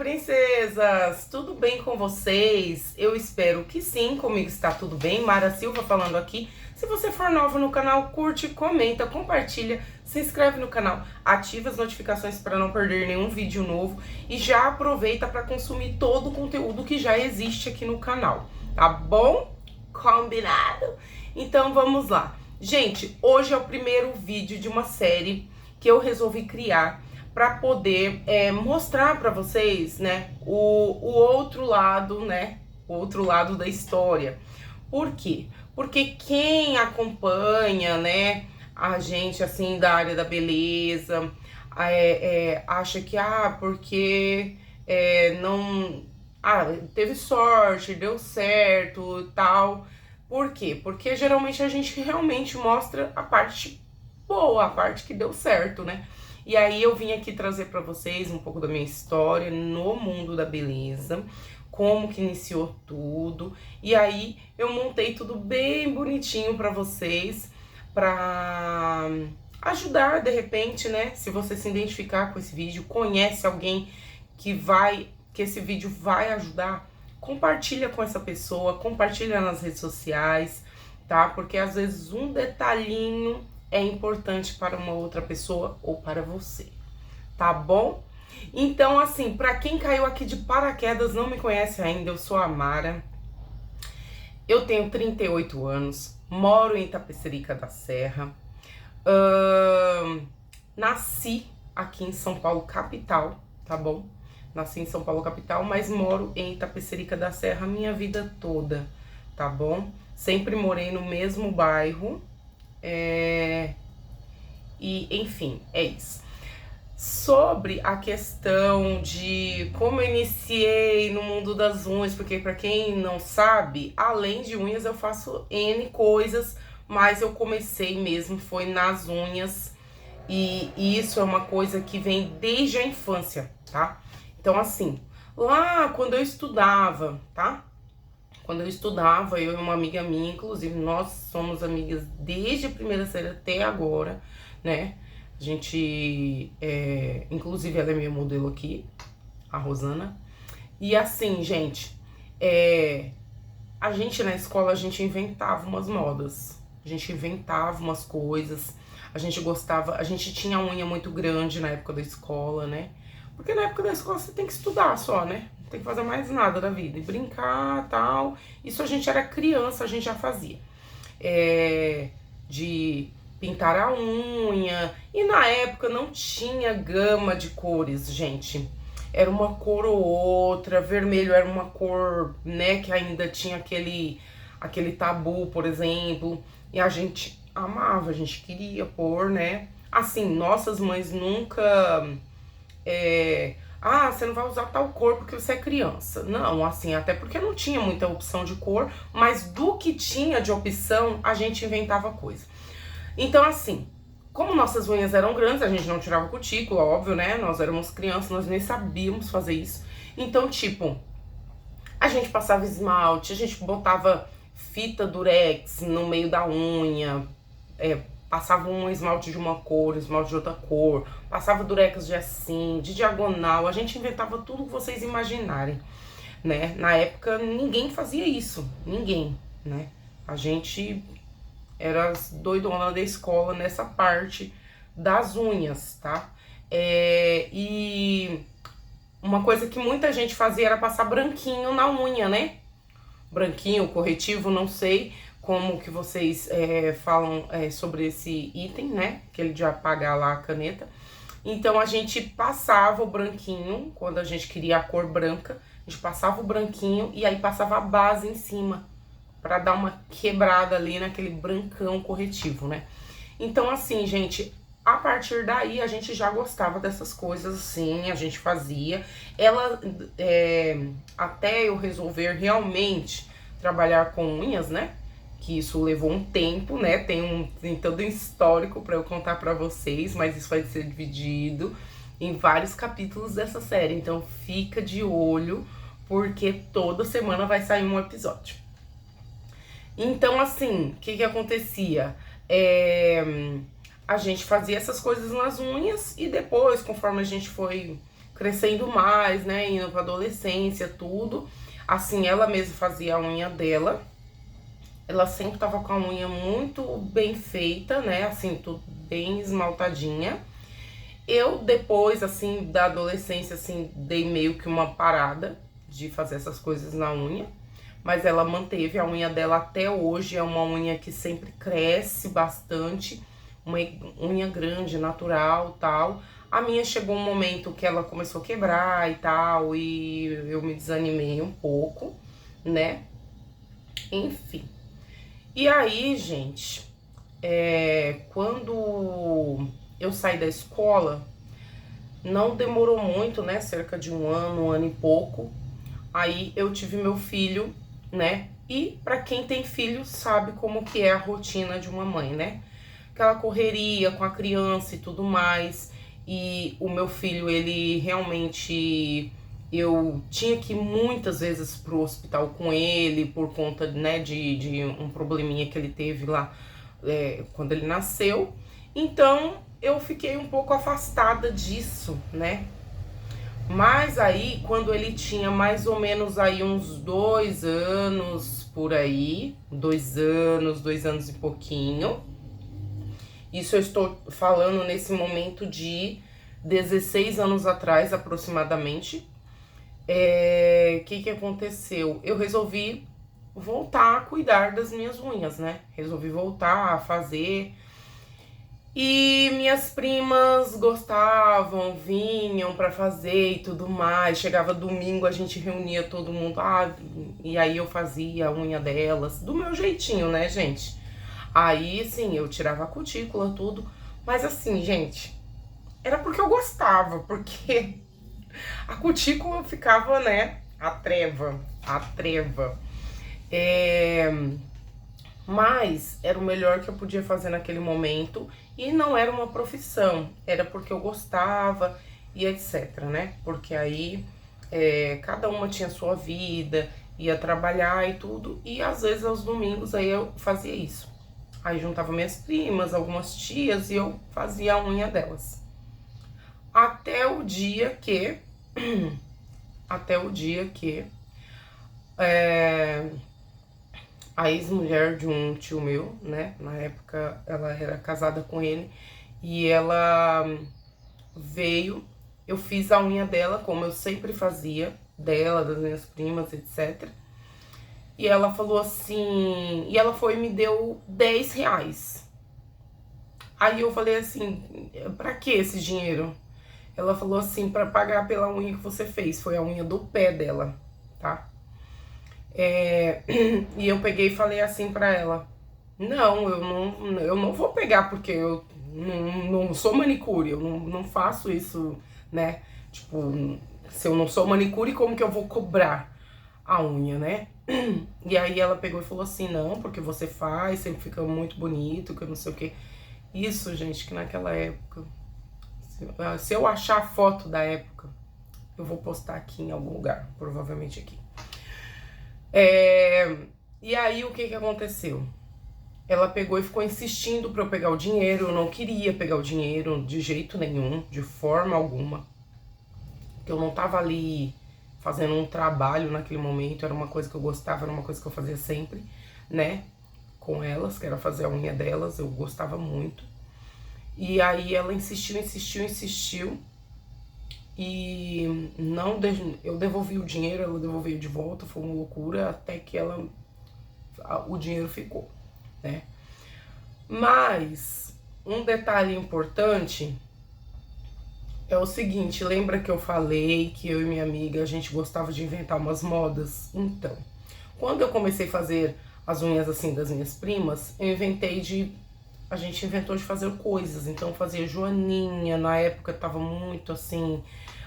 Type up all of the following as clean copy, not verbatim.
princesas! Tudo bem com vocês? Eu espero que sim, comigo está tudo bem. Mara Silva falando aqui. Se você for novo no canal, curte, comenta, compartilha, se inscreve no canal, ativa as notificações para não perder nenhum vídeo novo e já aproveita para consumir todo o conteúdo que já existe aqui no canal, tá bom? Combinado? Então vamos lá. Gente, hoje é o primeiro vídeo de uma série que eu resolvi criar para poder mostrar para vocês, né, o outro lado, né, o outro lado da história. Por quê? Porque quem acompanha, né, a gente, assim, da área da beleza, acha que, porque não... teve sorte, deu certo e tal. Por quê? Porque geralmente a gente realmente mostra a parte boa, a parte que deu certo, né? E aí eu vim aqui trazer para vocês um pouco da minha história no mundo da beleza, como que iniciou tudo. E aí eu montei tudo bem bonitinho para vocês, para ajudar de repente, né? Se você se identificar com esse vídeo, conhece alguém que esse vídeo vai ajudar, compartilha com essa pessoa, compartilha nas redes sociais, tá? Porque às vezes um detalhinho é importante para uma outra pessoa ou para você, tá bom? Então, assim, para quem caiu aqui de paraquedas, não me conhece ainda, eu sou a Mara. Eu tenho 38 anos, moro em Itapecerica da Serra. Nasci aqui em São Paulo, capital, tá bom? Nasci em São Paulo, capital, mas moro em Itapecerica da Serra a minha vida toda, tá bom? Sempre morei no mesmo bairro. E enfim, é isso. Sobre a questão de como eu iniciei no mundo das unhas, porque para quem não sabe, além de unhas eu faço N coisas, mas eu comecei mesmo foi nas unhas, e isso é uma coisa que vem desde a infância, tá? Então assim, lá quando eu estudava, tá? Quando eu estudava, eu e uma amiga minha, inclusive, nós somos amigas desde a primeira série até agora, né? A gente, inclusive, ela é minha modelo aqui, a Rosana. E assim, gente, a gente na escola, a gente inventava umas modas. A gente inventava umas coisas. A gente gostava, a gente tinha unha muito grande na época da escola, né? Porque na época da escola você tem que estudar só, né? Não tem que fazer mais nada da vida. E brincar, tal. Isso a gente era criança, a gente já fazia. De pintar a unha. E na época não tinha gama de cores, gente. Era uma cor ou outra. Vermelho era uma cor, né, que ainda tinha aquele tabu, por exemplo. E a gente amava, a gente queria pôr, né? Assim, nossas mães nunca... você não vai usar tal cor porque você é criança. Não, assim, até porque não tinha muita opção de cor, mas do que tinha de opção, a gente inventava coisa. Então, assim, como nossas unhas eram grandes, a gente não tirava cutícula, óbvio, né? Nós éramos crianças, nós nem sabíamos fazer isso. Então, tipo, a gente passava esmalte, a gente botava fita durex no meio da unha, passava um esmalte de uma cor, esmalte de outra cor, passava durex de assim, de diagonal, a gente inventava tudo que vocês imaginarem, né? Na época ninguém fazia isso, ninguém, né? A gente era as doidona da escola nessa parte das unhas, tá? E uma coisa que muita gente fazia era passar branquinho na unha, né? Branquinho, corretivo, não sei como que vocês falam sobre esse item, né? Aquele de apagar lá a caneta. Então a gente passava o branquinho, quando a gente queria a cor branca, a gente passava o branquinho e aí passava a base em cima, pra dar uma quebrada ali naquele brancão corretivo, né? Então assim, gente, a partir daí a gente já gostava dessas coisas assim, a gente fazia. Até eu resolver realmente trabalhar com unhas, né? Que isso levou um tempo, né? Tem todo um histórico para eu contar para vocês, mas isso vai ser dividido em vários capítulos dessa série. Então fica de olho, porque toda semana vai sair um episódio. Então, assim, o que acontecia? A gente fazia essas coisas nas unhas e depois, conforme a gente foi crescendo mais, né, indo pra adolescência, tudo. Assim, ela mesma fazia a unha dela. Ela sempre tava com a unha muito bem feita, né, assim, tudo bem esmaltadinha. Eu, depois, assim, da adolescência, assim, dei meio que uma parada de fazer essas coisas na unha. Mas ela manteve a unha dela até hoje, é uma unha que sempre cresce bastante, uma unha grande, natural, tal. A minha chegou um momento que ela começou a quebrar e tal, e eu me desanimei um pouco, né? Enfim. E aí, gente, quando eu saí da escola, não demorou muito, né? Cerca de um ano e pouco. Aí eu tive meu filho, né? E pra quem tem filho sabe como que é a rotina de uma mãe, né? Aquela correria com a criança e tudo mais. E o meu filho, ele realmente, eu tinha que ir muitas vezes pro hospital com ele por conta, né, de um probleminha que ele teve lá quando ele nasceu. Então eu fiquei um pouco afastada disso, né? Mas aí, quando ele tinha mais ou menos aí uns 2 anos por aí, 2 anos, 2 anos e pouquinho. Isso eu estou falando nesse momento de 16 anos atrás, aproximadamente. Que aconteceu? Eu resolvi voltar a cuidar das minhas unhas, né? Resolvi voltar a fazer. E minhas primas gostavam, vinham pra fazer e tudo mais. Chegava domingo, a gente reunia todo mundo. E aí eu fazia a unha delas, do meu jeitinho, né, gente? Aí, sim, eu tirava a cutícula, tudo. Mas assim, gente, era porque eu gostava, porque a cutícula ficava, né, a treva, a treva. Mas era o melhor que eu podia fazer naquele momento e não era uma profissão, era porque eu gostava e etc, né? Porque aí cada uma tinha sua vida, ia trabalhar e tudo, e às vezes aos domingos aí eu fazia isso. Aí juntava minhas primas, algumas tias e eu fazia a unha delas. Até o dia que a ex-mulher de um tio meu, né? Na época ela era casada com ele e ela veio. Eu fiz a unha dela como eu sempre fazia, dela, das minhas primas, etc. E ela falou assim. E ela foi e me deu R$ 10. Aí eu falei assim: pra que esse dinheiro? Ela falou assim: pra pagar pela unha que você fez. Foi a unha do pé dela, tá? E eu peguei e falei assim pra ela: não, eu não vou pegar porque eu não sou manicure, eu não faço isso, né? Tipo, se eu não sou manicure, como que eu vou cobrar a unha, né? E aí ela pegou e falou assim: não, porque você faz, sempre fica muito bonito, que eu não sei o que. Isso, gente, que naquela época, se eu achar a foto da época, eu vou postar aqui em algum lugar, provavelmente aqui. E aí o que aconteceu? Ela pegou e ficou insistindo pra eu pegar o dinheiro. Eu não queria pegar o dinheiro de jeito nenhum, de forma alguma. Porque eu não tava ali fazendo um trabalho naquele momento. Era uma coisa que eu gostava, era uma coisa que eu fazia sempre, né? Com elas, que era fazer a unha delas. Eu gostava muito. E aí ela insistiu. E não, eu devolvi o dinheiro, ela devolveu de volta, foi uma loucura, até que o dinheiro ficou, né? Mas um detalhe importante é o seguinte: lembra que eu falei que eu e minha amiga, a gente gostava de inventar umas modas? Então, quando eu comecei a fazer as unhas assim das minhas primas, a gente inventou de fazer coisas. Então eu fazia joaninha, na época tava muito assim,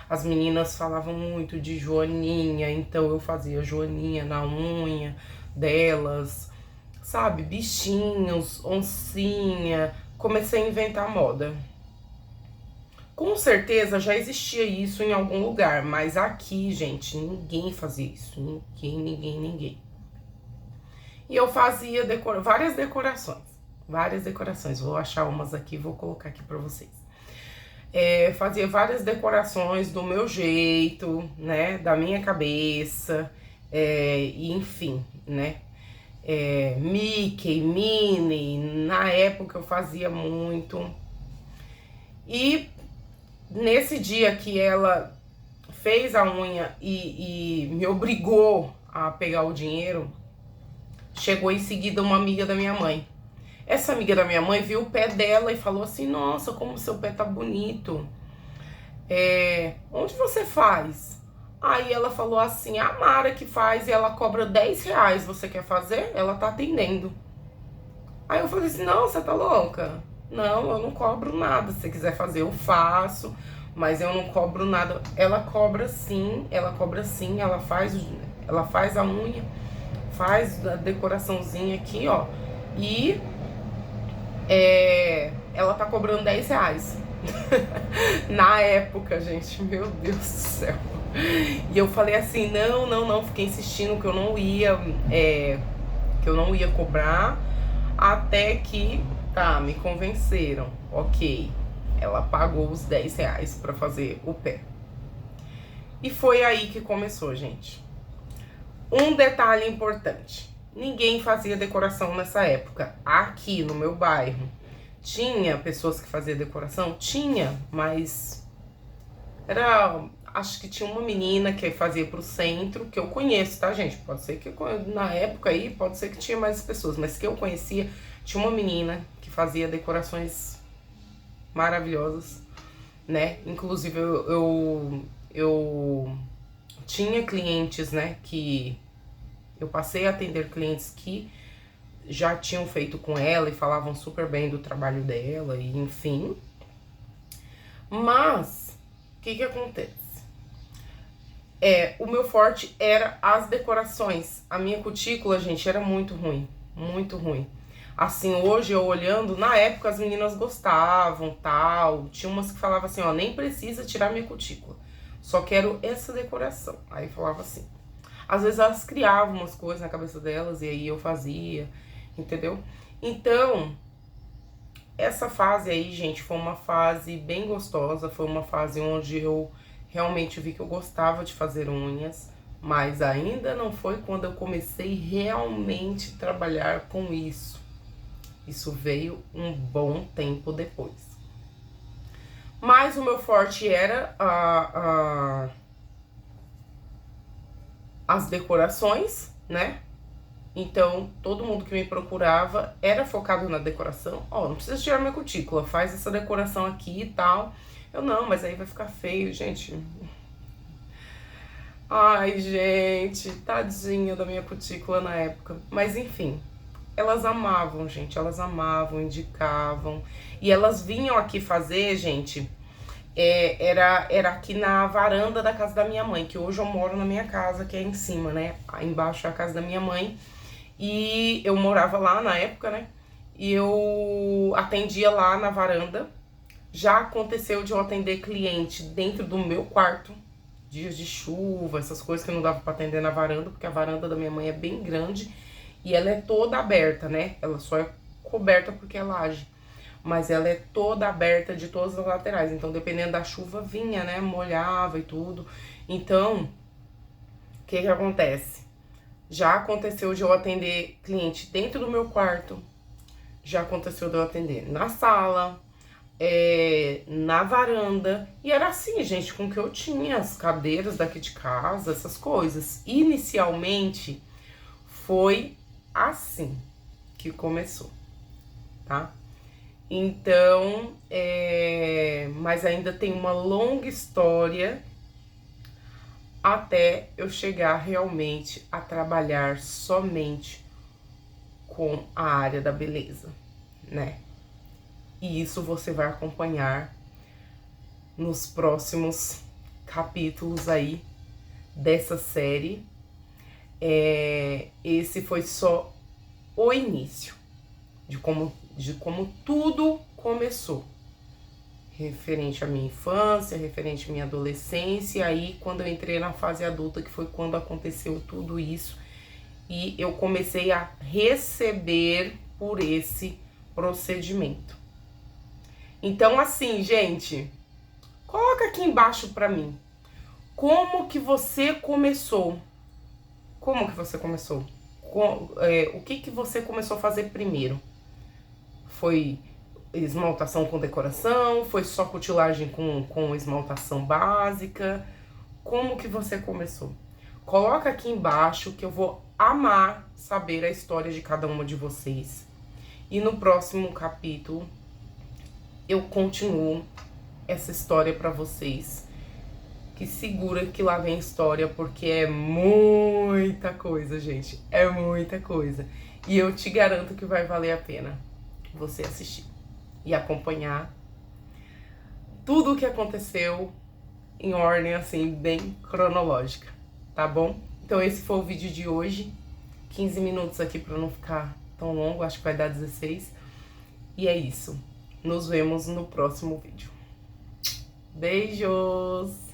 as meninas falavam muito de joaninha, então eu fazia joaninha na unha delas, sabe? Bichinhos, oncinha, comecei a inventar moda. Com certeza já existia isso em algum lugar, mas aqui, gente, ninguém fazia isso, ninguém. E eu fazia várias decorações. Vou achar umas aqui e vou colocar aqui pra vocês. Fazia várias decorações do meu jeito, né? Da minha cabeça, e enfim, né? Mickey, Minnie, na época eu fazia muito. E nesse dia que ela fez a unha e me obrigou a pegar o dinheiro, chegou em seguida uma amiga da minha mãe. Essa amiga da minha mãe viu o pé dela e falou assim: nossa, como seu pé tá bonito. Onde você faz? Aí ela falou assim: a Mara que faz e ela cobra 10 reais. Você quer fazer? Ela tá atendendo. Aí eu falei assim: não, você tá louca? Não, eu não cobro nada. Se você quiser fazer, eu faço. Mas eu não cobro nada. Ela cobra sim, ela cobra sim. Ela faz a unha, faz a decoraçãozinha aqui, ó. E ela tá cobrando 10 reais. Na época, gente, meu Deus do céu. E eu falei assim, não, fiquei insistindo que eu não ia cobrar, até que, tá, me convenceram, ok. Ela pagou os 10 reais pra fazer o pé. E foi aí que começou, gente. Um detalhe importante: ninguém fazia decoração nessa época. Aqui no meu bairro, tinha pessoas que faziam decoração? Tinha, mas acho que tinha uma menina que fazia pro centro, que eu conheço, tá, gente? Pode ser que na época aí, pode ser que tinha mais pessoas, mas que eu conhecia, tinha uma menina que fazia decorações maravilhosas, né? Inclusive eu tinha clientes, né, que eu passei a atender clientes que já tinham feito com ela e falavam super bem do trabalho dela, e enfim. Mas o que acontece? O meu forte era as decorações. A minha cutícula, gente, era muito ruim, muito ruim. Assim, hoje eu olhando, na época as meninas gostavam, tal. Tinha umas que falavam assim, ó, nem precisa tirar minha cutícula, só quero essa decoração. Aí falava assim. Às vezes elas criavam umas coisas na cabeça delas e aí eu fazia, entendeu? Então, essa fase aí, gente, foi uma fase bem gostosa, foi uma fase onde eu realmente vi que eu gostava de fazer unhas, mas ainda não foi quando eu comecei realmente a trabalhar com isso. Isso veio um bom tempo depois. Mas o meu forte era as decorações, né? Então, todo mundo que me procurava era focado na decoração. Ó, não precisa tirar minha cutícula, faz essa decoração aqui e tal. Eu, não, mas aí vai ficar feio, gente. Ai, gente, tadinha da minha cutícula na época. Mas enfim, elas amavam, gente, elas amavam, indicavam. E elas vinham aqui fazer, gente, era aqui na varanda da casa da minha mãe, que hoje eu moro na minha casa, que é em cima, né? Embaixo é a casa da minha mãe. E eu morava lá na época, né? E eu atendia lá na varanda. Já aconteceu de eu atender cliente dentro do meu quarto, dias de chuva, essas coisas que não dava pra atender na varanda, porque a varanda da minha mãe é bem grande e ela é toda aberta, né? Ela só é coberta porque é laje, mas ela é toda aberta de todas as laterais. Então, dependendo da chuva, vinha, né? Molhava e tudo. Então, o que acontece? Já aconteceu de eu atender cliente dentro do meu quarto, já aconteceu de eu atender na sala, na varanda. E era assim, gente, com que eu tinha as cadeiras daqui de casa, essas coisas. Inicialmente, foi assim que começou, tá? Então, mas ainda tem uma longa história até eu chegar realmente a trabalhar somente com a área da beleza, né? E isso você vai acompanhar nos próximos capítulos aí dessa série. Esse foi só o início de como tudo começou. Referente à minha infância, referente à minha adolescência, e aí quando eu entrei na fase adulta, que foi quando aconteceu tudo isso, e eu comecei a receber por esse procedimento. Então, assim, gente, Coloca aqui embaixo pra mim. Como que você começou? Como que você começou? O que que você começou a fazer primeiro? Foi esmaltação com decoração? Foi só cutilagem com esmaltação básica? Como que você começou? Coloca aqui embaixo que eu vou amar saber a história de cada uma de vocês. E no próximo capítulo eu continuo essa história pra vocês. Que segura que lá vem história, porque é muita coisa, gente. É muita coisa. E eu te garanto que vai valer a pena você assistir e acompanhar tudo o que aconteceu em ordem, assim, bem cronológica, tá bom? Então esse foi o vídeo de hoje. 15 minutos aqui pra não ficar tão longo, acho que vai dar 16. E é isso. Nos vemos no próximo vídeo. Beijos!